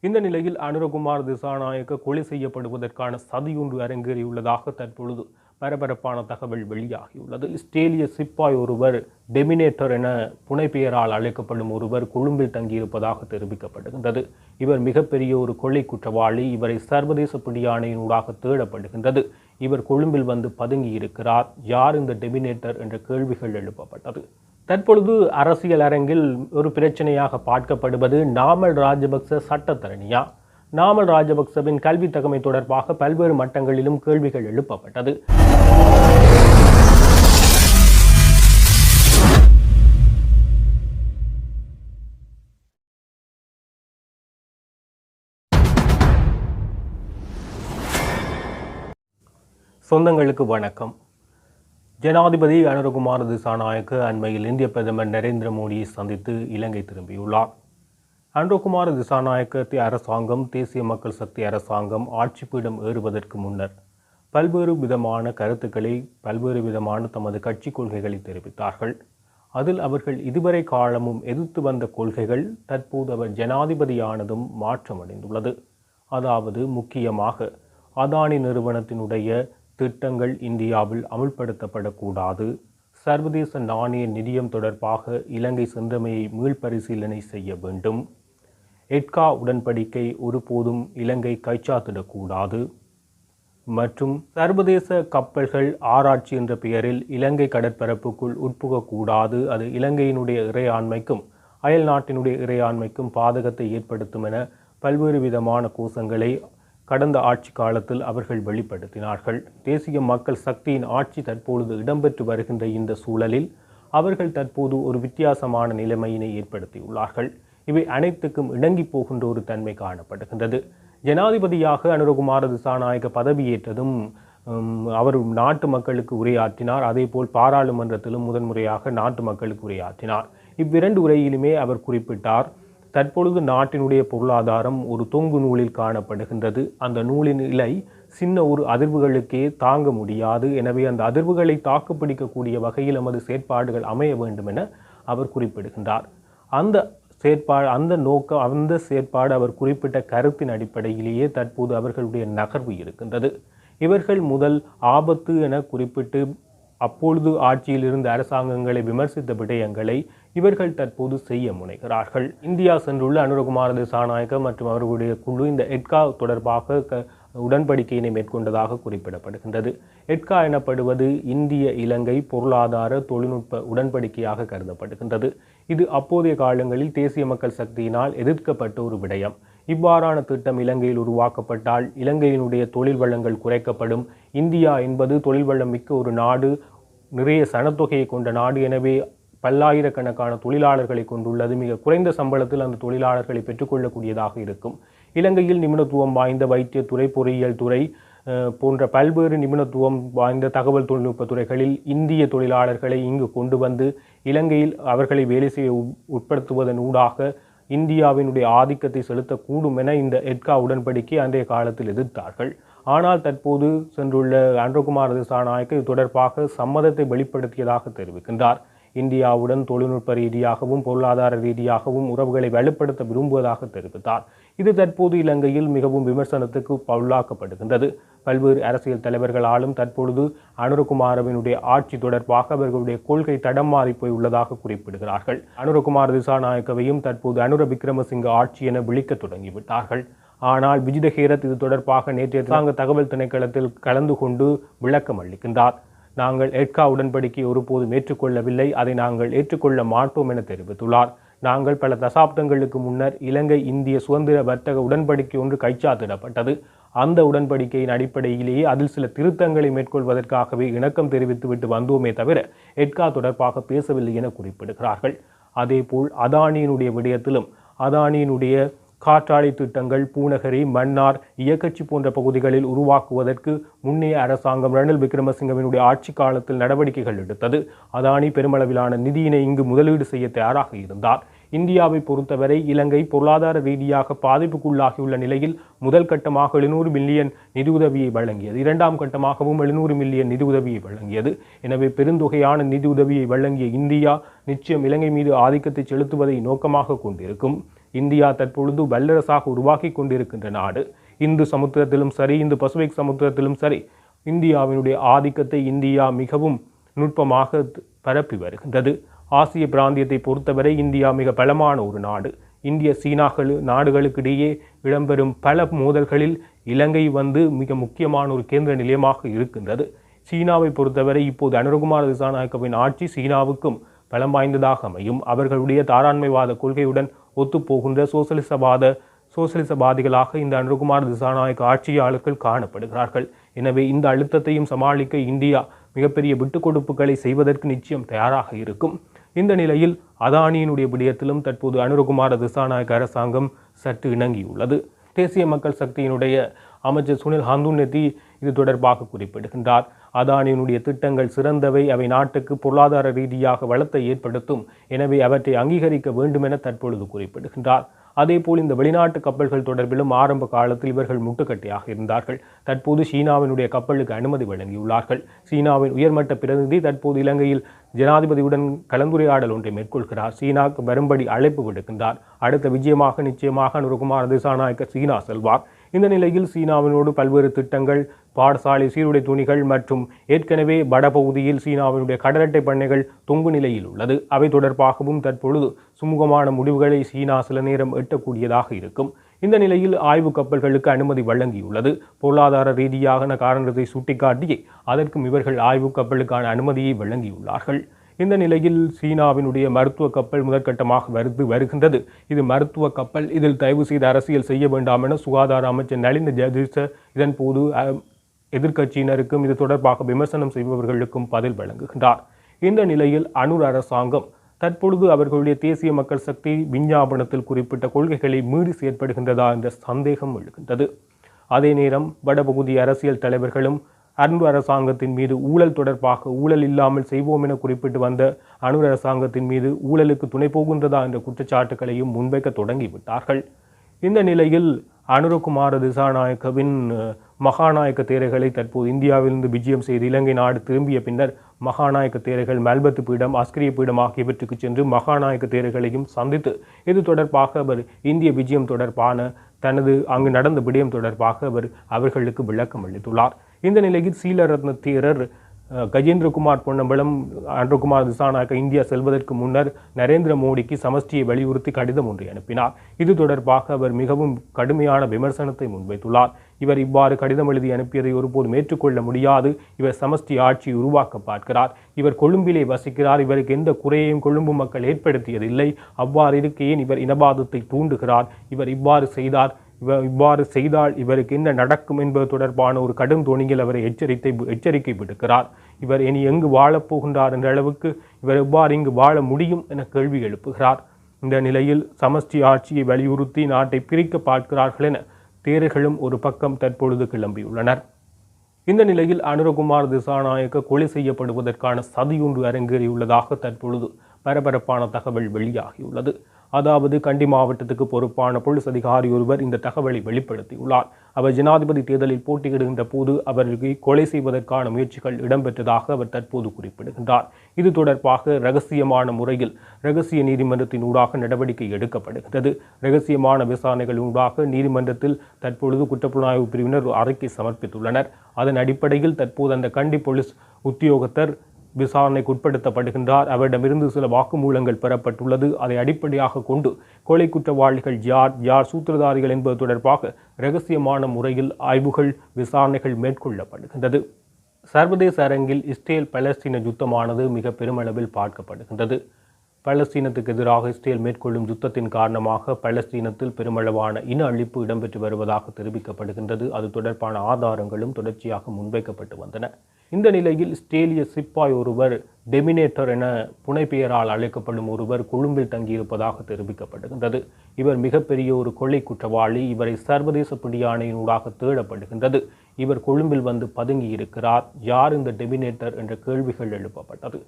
இந்த நிலையில் அனுரகுமார் திசாநாயக்க கொலை செய்யப்படுவதற்கான சதியொன்று அரங்கேறியுள்ளதாக தற்பொழுது பரபரப்பான தகவல் வெளியாகியுள்ளது. இஸ்ரேலிய சிப்பாய் ஒருவர் டெமினேட்டர் என புனைப்பெயரால் அழைக்கப்படும் ஒருவர் கொழும்பில் தங்கியிருப்பதாக தெரிவிக்கப்படுகின்றது. இவர் மிகப்பெரிய ஒரு கொள்ளை குற்றவாளி. இவரை சர்வதேச பிடியாணையினூடாக தேடப்படுகின்றது. இவர் கொழும்பில் வந்து பதுங்கியிருக்கிறார். யார் இந்த டெமினேட்டர் என்ற கேள்விகள் எழுப்பப்பட்டது. தற்பொழுது அரசியல் அரங்கில் ஒரு பிரச்சனையாக பார்க்கப்படுவது நாமல் ராஜபக்ச சட்டத்தரணியா? நாமல் ராஜபக்சவின் கல்வி தகமை தொடர்பாக பல்வேறு மட்டங்களிலும் கேள்விகள் எழுப்பப்பட்டது. சொந்தங்களுக்கு வணக்கம். ஜனாதிபதி அனுரகுமார் திசாநாயக்க அண்மையில் இந்திய பிரதமர் நரேந்திர மோடியை சந்தித்து இலங்கை திரும்பியுள்ளார். அனுரகுமார் திசாநாயக்க அரசாங்கம் தேசிய மக்கள் சக்தி அரசாங்கம் ஆட்சிப்பீடம் ஏறுவதற்கு முன்னர் பல்வேறு விதமான கருத்துக்களை பல்வேறு விதமான தமது கட்சி கொள்கைகளை தெரிவித்தார்கள். அதில் அவர்கள் இதுவரை காலமும் எதிர்த்து வந்த கொள்கைகள் தற்போது அவர் ஜனாதிபதியானதும் மாற்றமடைந்துள்ளது. அதாவது முக்கியமாக அதானி நிறுவனத்தினுடைய திட்டங்கள் இந்தியாவில் அமுல்படுத்தப்படக்கூடாது, சர்வதேச நாணய நிதியம் தொடர்பாக இலங்கை சென்றமையை மீள்பரிசீலனை செய்ய வேண்டும், எட்கா உடன்படிக்கை ஒருபோதும் இலங்கை கைச்சாத்திடக்கூடாது மற்றும் சர்வதேச கப்பல்கள் ஆராய்ச்சி என்ற பெயரில் இலங்கை கடற்பரப்புக்குள் உட்புகக்கூடாது, அது இலங்கையினுடைய இறையாண்மைக்கும் அயல் நாட்டினுடைய இறையாண்மைக்கும் பாதகத்தை ஏற்படுத்தும் என பல்வேறு விதமான கோஷங்களை கடந்த ஆட்சி காலத்தில் அவர்கள் வெளிப்படுத்தினார்கள். தேசிய மக்கள் சக்தியின் ஆட்சி தற்பொழுது இடம்பெற்று வருகின்ற இந்த சூழலில் அவர்கள் தற்போது ஒரு வித்தியாசமான நிலைமையினை ஏற்படுத்தியுள்ளார்கள். இவை அனைத்துக்கும் இணங்கி போகின்ற ஒரு தன்மை காணப்படுகின்றது. ஜனாதிபதியாக அனுரகுமார திசாநாயக்க பதவியேற்றதும் அவர் நாட்டு மக்களுக்கு உரையாற்றினார். அதேபோல் பாராளுமன்றத்திலும் முதன்முறையாக நாட்டு மக்களுக்கு உரையாற்றினார். இவ்விரண்டு உரையிலுமே அவர் குறிப்பிட்டார், தற்பொழுது நாட்டினுடைய பொருளாதாரம் ஒரு தொங்கு நூலில் காணப்படுகின்றது. அந்த நூலின் இலை சின்ன ஒரு அதிர்வுகளுக்கே தாங்க முடியாது. எனவே அந்த அதிர்வுகளை தாக்குப்பிடிக்கக்கூடிய வகையில் நமது செயற்பாடுகள் அமைய வேண்டும் என அவர் குறிப்பிடுகின்றார். அந்த செயற்பாடு அவர் குறிப்பிட்ட கருத்தின் அடிப்படையிலேயே தற்போது அவர்களுடைய நகர்வு இருக்கின்றது. இவர்கள் முதல் ஆபத்து என குறிப்பிட்டு அப்பொழுது ஆட்சியில் இருந்த அரசாங்கங்களை விமர்சித்த விடயங்களை இவர்கள் தற்போது செய்ய முனைகிறார்கள். இந்தியா சென்றுள்ள அனுரகுமார திசாநாயக்க மற்றும் அவர்களுடைய குழு இந்த எட்கா தொடர்பாக உடன்படிக்கையினை மேற்கொண்டதாக குறிப்பிடப்படுகின்றது. எட்கா எனப்படுவது இந்திய இலங்கை பொருளாதார தொழில்நுட்ப உடன்படிக்கையாக கருதப்படுகின்றது. இது அப்போதைய காலங்களில் தேசிய மக்கள் சக்தியினால் எதிர்க்கப்பட்ட ஒரு விடயம். இவ்வாறான திட்டம் இலங்கையில் உருவாக்கப்பட்டால் இலங்கையினுடைய தொழில் வளங்கள் குறைக்கப்படும். இந்தியா என்பது தொழில் வளம் மிக்க ஒரு நாடு, நிறைய சனத்தொகையை கொண்ட நாடு. எனவே பல்லாயிரக்கணக்கான தொழிலாளர்களை கொண்டுள்ளது. மிக குறைந்த சம்பளத்தில் அந்த தொழிலாளர்களை பெற்றுக்கொள்ளக்கூடியதாக இருக்கும். இலங்கையில் நிபுணத்துவம் வாய்ந்த வைத்தியத்துறை, பொறியியல் துறை போன்ற பல்வேறு நிபுணத்துவம் வாய்ந்த தகவல் தொழில்நுட்ப துறைகளில் இந்திய தொழிலாளர்களை இங்கு கொண்டு வந்து இலங்கையில் அவர்களை வேலை செய்ய உட்படுத்துவதன் ஊடாக இந்தியாவினுடைய ஆதிக்கத்தை செலுத்தக்கூடும் என இந்த எட்கா உடன்படிக்கை அன்றைய காலத்தில் எதிர்த்தார்கள். ஆனால் தற்போது சென்றுள்ள அனுரகுமார திசாநாயக்க இது தொடர்பாக சம்மதத்தை வெளிப்படுத்தியதாக தெரிவிக்கின்றார். இந்தியாவுடன் தொழில்நுட்ப ரீதியாகவும் பொருளாதார ரீதியாகவும் உறவுகளை வலுப்படுத்த விரும்புவதாக தெரிவித்தார். இது தற்போது இலங்கையில் மிகவும் விமர்சனத்துக்கு உள்ளாக்கப்படுகின்றது. பல்வேறு அரசியல் தலைவர்களாலும் தற்பொழுது அனுரகுமாரவினுடைய ஆட்சி தொடர்பாக அவர்களுடைய கொள்கை தடம் மாறி போய் உள்ளதாக குறிப்பிடுகிறார்கள். அனுரகுமார திசாநாயக்கவையும் தற்போது அனுர விக்ரமசிங்க ஆட்சி என விழிக்க தொடங்கிவிட்டார்கள். ஆனால் விஜித ஹேரத் இது தொடர்பாக நேற்றைய தகவல் திணைக்களத்தில் கலந்து கொண்டு விளக்கம் அளிக்கின்றார். நாங்கள் எட்கா உடன்படிக்கையை ஒருபோதும் ஏற்றுக்கொள்ளவில்லை, அதை நாங்கள் ஏற்றுக்கொள்ள மாட்டோம் என தெரிவித்துள்ளார். நாங்கள் பல தசாப்தங்களுக்கு முன்னர் இலங்கை இந்திய சுதந்திர வர்த்தக உடன்படிக்கை ஒன்று கைச்சாத்திடப்பட்டது. அந்த உடன்படிக்கையின் அடிப்படையிலேயே அதில் சில திருத்தங்களை மேற்கொள்வதற்காகவே இணக்கம் தெரிவித்துவிட்டு வந்தோமே தவிர எட்கா தொடர்பாக பேசவில்லை என குறிப்பிடுகிறார்கள். அதேபோல் அதானியினுடைய விடயத்திலும் அதானியினுடைய காற்றாலை திட்டங்கள் பூநகரி, மன்னார், இயக்கச்சி போன்ற பகுதிகளில் உருவாக்குவதற்கு முன்னைய அரசாங்கம் ரணில் விக்ரமசிங்கவினுடைய ஆட்சி காலத்தில் நடவடிக்கைகள் எடுத்தது. அதானி பெருமளவிலான நிதியினை இங்கு முதலீடு செய்ய தயாராக இருந்தார். இந்தியாவை பொறுத்தவரை இலங்கை பொருளாதார ரீதியாக பாதிப்புக்குள்ளாகியுள்ள நிலையில் முதல் கட்டமாக 700 மில்லியன் நிதியுதவியை வழங்கியது. இரண்டாம் கட்டமாகவும் 700 மில்லியன் நிதியுதவியை வழங்கியது. எனவே பெருந்தொகையான நிதியுதவியை வழங்கிய இந்தியா நிச்சயம் இலங்கை மீது ஆதிக்கத்தை செலுத்துவதை நோக்கமாக கொண்டிருக்கும். இந்தியா தற்பொழுது வல்லரசாக உருவாக்கி கொண்டிருக்கின்ற நாடு. இந்து சமுத்திரத்திலும் சரி, இந்து பசிபிக் சமுத்திரத்திலும் சரி, இந்தியாவினுடைய ஆதிக்கத்தை இந்தியா மிகவும் நுட்பமாக பரப்பி வருகின்றது. ஆசிய பிராந்தியத்தை பொறுத்தவரை இந்தியா மிக பலமான ஒரு நாடு. இந்திய சீனா நாடுகளுக்கிடையே இடம்பெறும் பல மோதல்களில் இலங்கை மிக முக்கியமான ஒரு கேந்திர நிலையமாக இருக்கின்றது. சீனாவை பொறுத்தவரை இப்போது அனுரகுமார திசாநாயக்கவின் ஆட்சி சீனாவுக்கும் பலம் வாய்ந்ததாக அமையும். அவர்களுடைய தாராண்மைவாத கொள்கையுடன் ஒத்துப்போகின்ற சோசலிசவாதிகளாக இந்த அனுரகுமார திசாநாயக்க ஆட்சியாளர்கள் காணப்படுகிறார்கள். எனவே இந்த அழுத்தத்தையும் சமாளிக்க இந்தியா மிகப்பெரிய விட்டுக்கொடுப்புகளை செய்வதற்கு நிச்சயம் தயாராக இருக்கும். இந்த நிலையில் அதானியினுடைய விடயத்திலும் தற்போது அனுரகுமார திசாநாயக்க அரசாங்கம் சற்று இணங்கியுள்ளது. தேசிய மக்கள் சக்தியினுடைய அமைச்சர் சுனில் ஹந்துன்னெத்தி இது தொடர்பாக குறிப்பிடுகின்றார். அதானியினுடைய திட்டங்கள் சிறந்தவை, அவை நாட்டுக்கு பொருளாதார ரீதியாக வளத்தை ஏற்படுத்தும், எனவே அவற்றை அங்கீகரிக்க வேண்டும் என தற்பொழுது குறிப்பிடுகின்றார். அதேபோல் இந்த வெளிநாட்டு கப்பல்கள் தொடர்பிலும் ஆரம்ப காலத்தில் இவர்கள் முட்டுக்கட்டையாக இருந்தார்கள். தற்போது சீனாவினுடைய கப்பலுக்கு அனுமதி வழங்கியுள்ளார்கள். சீனாவின் உயர்மட்ட பிரதிநிதி தற்போது இலங்கையில் ஜனாதிபதியுடன் கலந்துரையாடல் ஒன்றை மேற்கொள்கிறார். சீனாவுக்கு வரும்படி அழைப்பு விடுக்கின்றார். அடுத்த விஜயமாக நிச்சயமாக அனுரகுமார திசாநாயக்க சீனா செல்வார். இந்த நிலையில் சீனாவினோடு பல்வேறு திட்டங்கள், பாடசாலை சீருடை துணிகள் மற்றும் ஏற்கனவே வடபகுதியில் சீனாவினுடைய கடலட்டை பண்ணைகள் தொங்கு நிலையில் உள்ளது. அவை தொடர்பாகவும் தற்பொழுது சுமூகமான முடிவுகளை சீனா சில நேரம் எட்டக்கூடியதாக இருக்கும். இந்த நிலையில் ஆய்வு கப்பல்களுக்கு அனுமதி வழங்கியுள்ளது. பொருளாதார ரீதியான காரணத்தை சுட்டிக்காட்டி அதற்கும் இவர்கள் ஆய்வு கப்பலுக்கான அனுமதியை வழங்கியுள்ளார்கள். இந்த நிலையில் சீனாவினுடைய மருத்துவ கப்பல் முதற்கட்டமாக வருகின்றது. இது மருத்துவ கப்பல், இதில் தயவு செய்து அரசியல் செய்ய வேண்டாம் என சுகாதார அமைச்சர் நலிந்த ஜெயதிச இதன் போது எதிர்க்கட்சியினருக்கும் இது தொடர்பாக விமர்சனம் செய்பவர்களுக்கும் பதில் வழங்குகின்றார். இந்த நிலையில் அனுர் அரசாங்கம் தற்பொழுது அவர்களுடைய தேசிய மக்கள் சக்தி விஞ்ஞாபனத்தில் குறிப்பிட்ட கொள்கைகளை மீறி செயற்படுகின்றதா என்ற சந்தேகம் எழுகின்றது. அதே நேரம் வடபகுதி அரசியல் தலைவர்களும் அனுர் அரசாங்கத்தின் மீது ஊழல் தொடர்பாக ஊழல் இல்லாமல் செய்வோம் என குறிப்பிட்டு வந்த அனுர் அரசாங்கத்தின் மீது ஊழலுக்கு துணை போகின்றதா என்ற குற்றச்சாட்டுகளையும் முன்வைக்க தொடங்கிவிட்டார்கள். இந்த நிலையில் அனுரகுமார திசாநாயக்கவின் மகாநாயக்க தேரைகளை தற்போது இந்தியாவிலிருந்து விஜயம் செய்து இலங்கை நாடு திரும்பிய பின்னர் மகாநாயக்க தேரைகள் மல்பத்து பீடம், அஸ்கிரிய பீடம் ஆகியவற்றுக்கு சென்று மகாநாயக்க தேரைகளையும் சந்தித்து இது தொடர்பாக அவர் இந்திய விஜயம் தொடர்பான அங்கு நடந்த விடயம் தொடர்பாக அவர்களுக்கு விளக்கம் அளித்துள்ளார். இந்த நிலையில் சீலரத்ன தேரர் கஜேந்திரகுமார் பொன்னம்பலம் அனுரகுமார் திசாநாயக்க இந்தியா செல்வதற்கு முன்னர் நரேந்திர மோடிக்கு சமஷ்டியை வலியுறுத்தி கடிதம் ஒன்றை அனுப்பினார். இது தொடர்பாக அவர் மிகவும் கடுமையான விமர்சனத்தை முன்வைத்துள்ளார். இவர் இவ்வாறு கடிதம் எழுதி அனுப்பியதை ஒருபோதும் ஏற்றுக்கொள்ள முடியாது. இவர் சமஷ்டி ஆட்சியை உருவாக்க பார்க்கிறார். இவர் கொழும்பிலே வசிக்கிறார். இவருக்கு எந்த குறையையும் கொழும்பு மக்கள் ஏற்படுத்தியதில்லை. அவ்வாறு இருக்கையே இவர் இனவாதத்தை தூண்டுகிறார். இவர் இவ்வாறு செய்தால் இவருக்கு என்ன நடக்கும் என்பது தொடர்பான ஒரு கடும் தோணியில் அவரை எச்சரிக்கை விடுக்கிறார். இவர் இனி எங்கு வாழப்போகின்றார் என்ற அளவுக்கு இவர் எவ்வாறு இங்கு வாழ முடியும் என கேள்வி எழுப்புகிறார். இந்த நிலையில் சமஷ்டி ஆட்சியை வலியுறுத்தி நாட்டை பிரிக்க பார்க்கிறார்கள் என தேரர்களும் ஒரு பக்கம் தற்பொழுது கிளம்பியுள்ளனர். இந்த நிலையில் அனுரகுமார் திசாநாயக்க கொலை செய்யப்படுவதற்கான சதியொன்று அரங்கேறியுள்ளதாக தற்பொழுது பரபரப்பான தகவல் வெளியாகியுள்ளது. அதாவது கண்டி மாவட்டத்துக்கு பொறுப்பான போலீஸ் அதிகாரி ஒருவர் இந்த தகவலை வெளிப்படுத்தியுள்ளார். அவர் ஜனாதிபதி தேர்தலில் போட்டியிடுகின்ற போது அவருக்கு கொலை செய்வதற்கான முயற்சிகள் இடம்பெற்றதாக அவர் தற்போது குறிப்பிடுகின்றார். இது தொடர்பாக ரகசியமான முறையில் ரகசிய நீதிமன்றத்தின் ஊடாக நடவடிக்கை எடுக்கப்படுகிறது. ரகசியமான விசாரணைகள் ஊடாக நீதிமன்றத்தில் தற்பொழுது குற்றப்புலனாய்வு பிரிவினர் அறிக்கை சமர்ப்பித்துள்ளனர். அதன் அடிப்படையில் தற்போது அந்த கண்டி போலீஸ் உத்தியோகத்தர் விசாரணைக்கு உட்படுத்தப்படுகின்றார். அவரிடமிருந்து சில வாக்குமூலங்கள் பெறப்பட்டுள்ளது. அதை அடிப்படையாக கொண்டு கொலை குற்றவாளிகள் யார் சூத்திரதாரிகள் என்பது தொடர்பாக இரகசியமான முறையில் ஆய்வுகள் விசாரணைகள் மேற்கொள்ளப்படுகின்றது. சர்வதேச அரங்கில் இஸ்ரேல் பலஸ்தீன யுத்தமானது மிக பெருமளவில் பார்க்கப்படுகின்றது. பலஸ்தீனத்துக்கு எதிராக இஸ்ரேல் மேற்கொள்ளும் யுத்தத்தின் காரணமாக பலஸ்தீனத்தில் பெருமளவான இன அழிப்பு இடம்பெற்று வருவதாக தெரிவிக்கப்படுகின்றது. அது தொடர்பான ஆதாரங்களும் தொடர்ச்சியாக முன்வைக்கப்பட்டு வந்தன. இந்த நிலையில் இஸ்ரேலிய சிப்பாய் ஒருவர் டெமினேட்டர் என புனைப்பெயரால் அழைக்கப்படும் ஒருவர் கொழும்பில் தங்கியிருப்பதாக தெரிவிக்கப்படுகின்றது. இவர் மிகப்பெரிய ஒரு கொள்ளை குற்றவாளி. இவரை சர்வதேச பிடியாணையினூடாக தேடப்படுகின்றது. இவர் கொழும்பில் பதுங்கி இருக்கிறார். யார் இந்த டெமினேட்டர் என்ற கேள்விகள் எழுப்பப்பட்டது.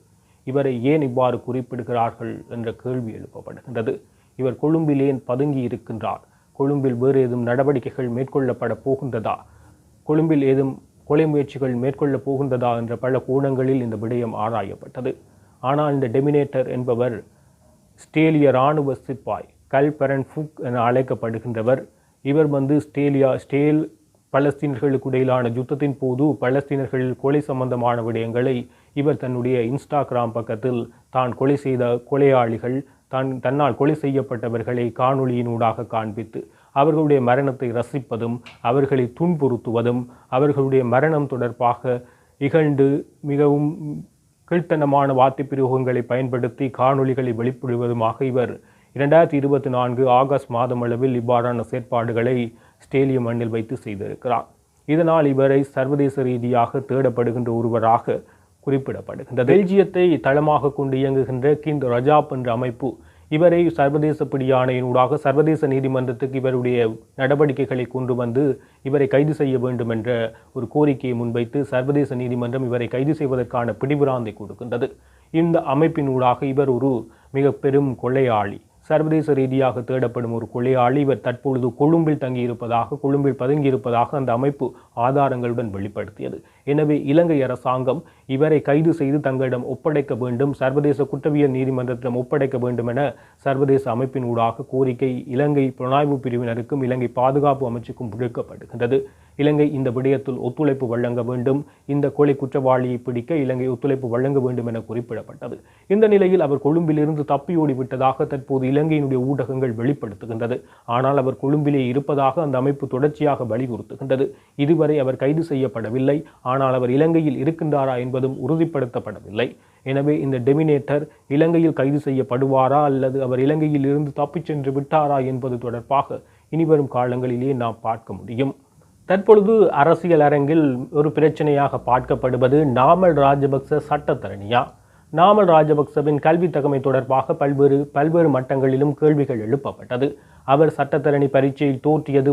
இவரை ஏன் இவ்வாறு குறிப்பிடுகிறார்கள் என்ற கேள்வி எழுப்பப்படுகின்றது. இவர் கொழும்பில் ஏன் பதுங்கி இருக்கின்றார்? கொழும்பில் வேறு ஏதும் நடவடிக்கைகள் மேற்கொள்ளப்பட போகின்றதா? கொழும்பில் ஏதும் கொலை முயற்சிகள் மேற்கொள்ளப் போகின்றதா என்ற பல கோணங்களில் இந்த விடயம் ஆராயப்பட்டது. ஆனால் இந்த டெமினேட்டர் என்பவர் இஸ்ரேலிய இராணுவ சிப்பாய். கல்பரன்ஃபுக் என அழைக்கப்படுகின்றவர். இவர் ஸ்டேல் பலஸ்தீனர்களுக்கு இடையிலான யுத்தத்தின் போது பலஸ்தீனர்கள் கொலை சம்பந்தமான விடயங்களை இவர் தன்னுடைய இன்ஸ்டாகிராம் பக்கத்தில் தான் கொலை செய்த கொலையாளிகள் தன்னால் கொலை செய்யப்பட்டவர்களை காணொளியினூடாக காண்பித்து அவர்களுடைய மரணத்தை ரசிப்பதும் அவர்களை துன்புறுத்துவதும் அவர்களுடைய மரணம் தொடர்பாக இகழ்ந்து மிகவும் கீழ்த்தனமான வார்த்தை பிரயோகங்களை பயன்படுத்தி காணொளிகளை வெளிப்படுவதுமாக இவர் 2024 ஆகஸ்ட் மாதம் அளவில் இவ்வாறான செயற்பாடுகளை ஸ்டேலியம் மண்ணில் வைத்து செய்திருக்கிறார். இதனால் இவரை சர்வதேச ரீதியாக தேடப்படுகின்ற ஒருவராக குறிப்பிடப்படுகின்றது. பெல்ஜியத்தை தளமாக கொண்டு இயங்குகின்ற கிண்ட் ரஜாப் என்ற அமைப்பு இவரை சர்வதேச பிடியாணையினூடாக சர்வதேச நீதிமன்றத்துக்கு இவருடைய நடவடிக்கைகளை கொண்டு வந்து இவரை கைது செய்ய வேண்டும் என்ற ஒரு கோரிக்கையை முன்வைத்து சர்வதேச நீதிமன்றம் இவரை கைது செய்வதற்கான பிடிபிராந்தை கொடுக்கின்றது. இந்த அமைப்பினூடாக இவர் ஒரு மிக பெரும் கொள்ளையாளி, சர்வதேச ரீதியாக தேடப்படும் ஒரு கொலையாளி. இவர் தற்பொழுது கொழும்பில் தங்கியிருப்பதாக கொழும்பில் பதுங்கியிருப்பதாக அந்த அமைப்பு ஆதாரங்களுடன் வெளிப்படுத்தியது. எனவே இலங்கை அரசாங்கம் இவரை கைது செய்து தங்களிடம் ஒப்படைக்க வேண்டும், சர்வதேச குற்றவியல் நீதிமன்றத்திடம் ஒப்படைக்க வேண்டும் என சர்வதேச அமைப்பினூடாக கோரிக்கை இலங்கை புலனாய்வு பிரிவினருக்கும் இலங்கை பாதுகாப்பு அமைச்சுக்கும் விடுக்கப்படுகின்றது. இலங்கை இந்த விடயத்தில் ஒத்துழைப்பு வழங்க வேண்டும், இந்த கொலை குற்றவாளியை பிடிக்க இலங்கை ஒத்துழைப்பு வழங்க வேண்டும் என குறிப்பிடப்பட்டது. இந்த நிலையில் அவர் கொழும்பிலிருந்து தப்பியோடி விட்டதாக தற்போது இலங்கையினுடைய ஊடகங்கள் வெளிப்படுத்துகின்றது. ஆனால் அவர் கொழும்பிலே இருப்பதாக அந்த அமைப்பு தொடர்ச்சியாக வலியுறுத்துகின்றது. இதுவரை அவர் கைது செய்யப்படவில்லை, ஆனால் அவர் இலங்கையில் இருக்கின்றாரா என்பதும் உறுதிப்படுத்தப்படவில்லை. எனவே இந்த டெமினேட்டர் இலங்கையில் கைது செய்யப்படுவாரா அல்லது அவர் இலங்கையில் இருந்து தப்பிச் சென்று விட்டாரா என்பது தொடர்பாக இனிவரும் காலங்களிலே நாம் பார்க்க முடியும். தற்பொழுது அரசியல் அரங்கில் ஒரு பிரச்சனையாக பார்க்கப்படுவது நாமல் ராஜபக்ச சட்டத்தரணியா? நாமல் ராஜபக்சவின் கல்வி தகமை தொடர்பாக பல்வேறு மட்டங்களிலும் கேள்விகள் எழுப்பப்பட்டது. அவர் சட்டத்தரணி பரீட்சையில் தோற்றியது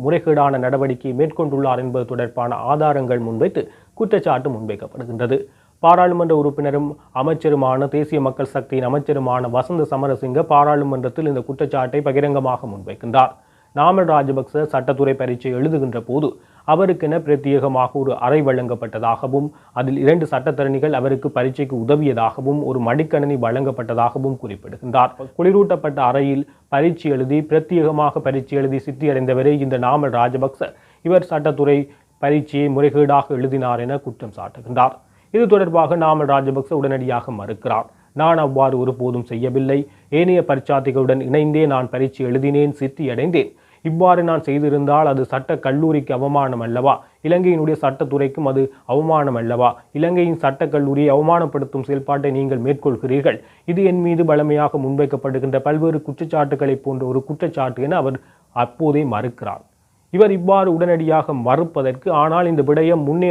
முறைகேடான நடவடிக்கையை மேற்கொண்டுள்ளார் என்பது தொடர்பான ஆதாரங்கள் முன்வைத்து குற்றச்சாட்டு முன்வைக்கப்படுகின்றது. பாராளுமன்ற உறுப்பினரும் அமைச்சருமான தேசிய மக்கள் சக்தியின் அமைச்சருமான வசந்த சமரசிங்க பாராளுமன்றத்தில் இந்த குற்றச்சாட்டை பகிரங்கமாக முன்வைக்கின்றார். நாமல் ராஜபக்ச சட்டத்துறை பரீட்சை எழுதுகின்ற போது அவருக்கென பிரத்யேகமாக ஒரு அறை வழங்கப்பட்டதாகவும் அதில் 2 சட்டத்தரணிகள் அவருக்கு பரீட்சைக்கு உதவியதாகவும் ஒரு மடிக்கணனி வழங்கப்பட்டதாகவும் குறிப்பிடுகின்றார். குளிரூட்டப்பட்ட அறையில் பிரத்யேகமாக பரீட்சை எழுதி சித்தியடைந்தவரே இந்த நாமல் ராஜபக்ச இவர் சட்டத்துறை பரீட்சையை முறைகேடாக எழுதினார் என குற்றம் சாட்டுகின்றார். இது தொடர்பாக நாமல் ராஜபக்ச உடனடியாக மறுக்கிறார். நான் அவ்வாறு ஒருபோதும் செய்யவில்லை, ஏனைய பரீட்சார்த்திகளுடன் இணைந்தே நான் பரீட்சை எழுதினேன், சித்தியடைந்தேன். இவ்வாறு நான் செய்திருந்தால் அது சட்ட கல்லூரிக்கு அவமானம் அல்லவா? இலங்கையினுடைய சட்டத்துறைக்கும் அது அவமானம் அல்லவா? இலங்கையின் சட்டக்கல்லூரியை அவமானப்படுத்தும் செயல்பாட்டை நீங்கள் மேற்கொள்கிறீர்கள். இது என் மீது பலமையாக முன்வைக்கப்படுகின்ற பல்வேறு குற்றச்சாட்டுகளை போன்ற ஒரு குற்றச்சாட்டு என அவர் அப்போதே மறுக்கிறார். இவர் இவ்வாறு உடனடியாக மறுப்பதற்கு, ஆனால் இந்த விடயம் முன்னே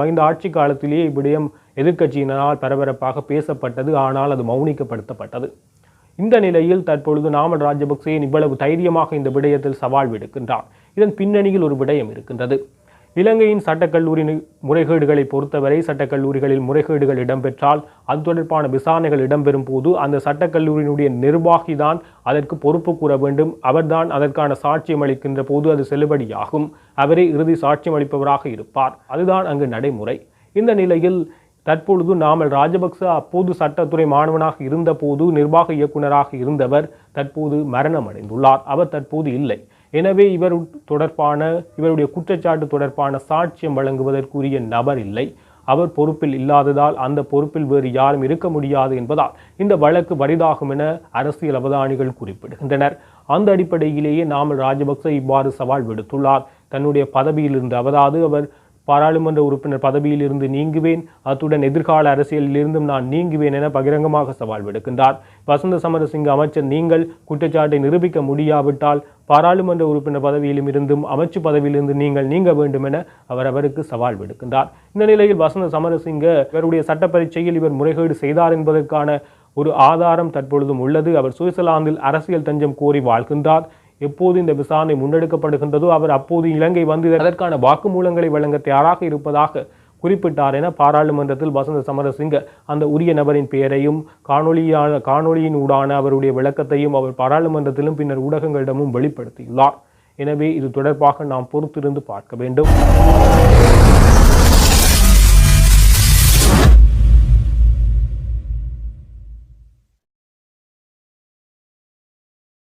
மகிந்த ஆட்சி காலத்திலேயே இவ்விடயம் எதிர்க்கட்சியினரால் பரபரப்பாக பேசப்பட்டது. ஆனால் அது மௌனிக்கப்படுத்தப்பட்டது. இந்த நிலையில் தற்பொழுது நாமல் ராஜபக்சேன் இவ்வளவு தைரியமாக இந்த விடயத்தில் சவால் விடுக்கின்றார். இதன் பின்னணியில் ஒரு விடயம் இருக்கின்றது. இலங்கையின் சட்டக்கல்லூரி முறைகேடுகளை பொறுத்தவரை சட்டக்கல்லூரிகளில் முறைகேடுகள் இடம்பெற்றால் அது தொடர்பான விசாரணைகள் இடம்பெறும் போது அந்த சட்டக்கல்லூரியினுடைய நிர்வாகி தான் அதற்கு பொறுப்பு கூற வேண்டும். அவர்தான் அதற்கான சாட்சியம் அளிக்கின்ற போது அது செல்லுபடியாகும். அவரே இறுதி சாட்சியம் அளிப்பவராக இருப்பார். அதுதான் அங்கு நடைமுறை. இந்த நிலையில் தற்பொழுது நாமல் ராஜபக்ச அப்போது சட்டத்துறை மாணவனாக இருந்த போது நிர்வாக இயக்குநராக இருந்தவர் தற்போது மரணம் அடைந்துள்ளார். அவர் தற்போது இல்லை. எனவே இவருடைய குற்றச்சாட்டு தொடர்பான சாட்சியம் வழங்குவதற்குரிய நபர் இல்லை. அவர் பொறுப்பில் இல்லாததால் அந்த பொறுப்பில் வேறு யாரும் இருக்க முடியாது என்பதால் இந்த வழக்கு வரிதாகும் என அரசியல் அவதானிகள் குறிப்பிடுகின்றனர். அந்த அடிப்படையிலேயே நாமல் ராஜபக்ச இவ்வாறு சவால் விடுத்துள்ளார். தன்னுடைய பதவியிலிருந்து, அதாவது அவர் பாராளுமன்ற உறுப்பினர் பதவியில் இருந்து நீங்குவேன், அத்துடன் எதிர்கால அரசியலில் இருந்தும் நான் நீங்குவேன் என பகிரங்கமாக சவால் விடுக்கின்றார். வசந்த சமரசிங்க அமைச்சர், நீங்கள் குற்றச்சாட்டை நிரூபிக்க முடியாவிட்டால் பாராளுமன்ற உறுப்பினர் பதவியிலும் இருந்தும் அமைச்சு பதவியிலிருந்து நீங்கள் நீங்க வேண்டும் என அவருக்கு சவால் விடுக்கின்றார். இந்த நிலையில் வசந்த சமரசிங்க இவருடைய சட்ட பரீட்சையில் இவர் முறைகேடு செய்தார் என்பதற்கான ஒரு ஆதாரம் தற்பொழுதும் உள்ளது. அவர் சுவிட்சர்லாந்தில் அரசியல் தஞ்சம் கோரி வாழ்கின்றார். எப்போது இந்த விசாரணை முன்னெடுக்கப்படுகின்றதோ அவர் அப்போது இலங்கை வந்து அதற்கான வாக்குமூலங்களை வழங்க தயாராக இருப்பதாக குறிப்பிட்டார் என பாராளுமன்றத்தில் வசந்த சமரசிங்க அந்த உரிய நபரின் பெயரையும் காணொளியின் ஊடான அவருடைய விளக்கத்தையும் அவர் பாராளுமன்றத்திலும் பின்னர் ஊடகங்களிடமும் வெளிப்படுத்தியுள்ளார். எனவே இது தொடர்பாக நாம் பொறுத்திருந்து பார்க்க வேண்டும்.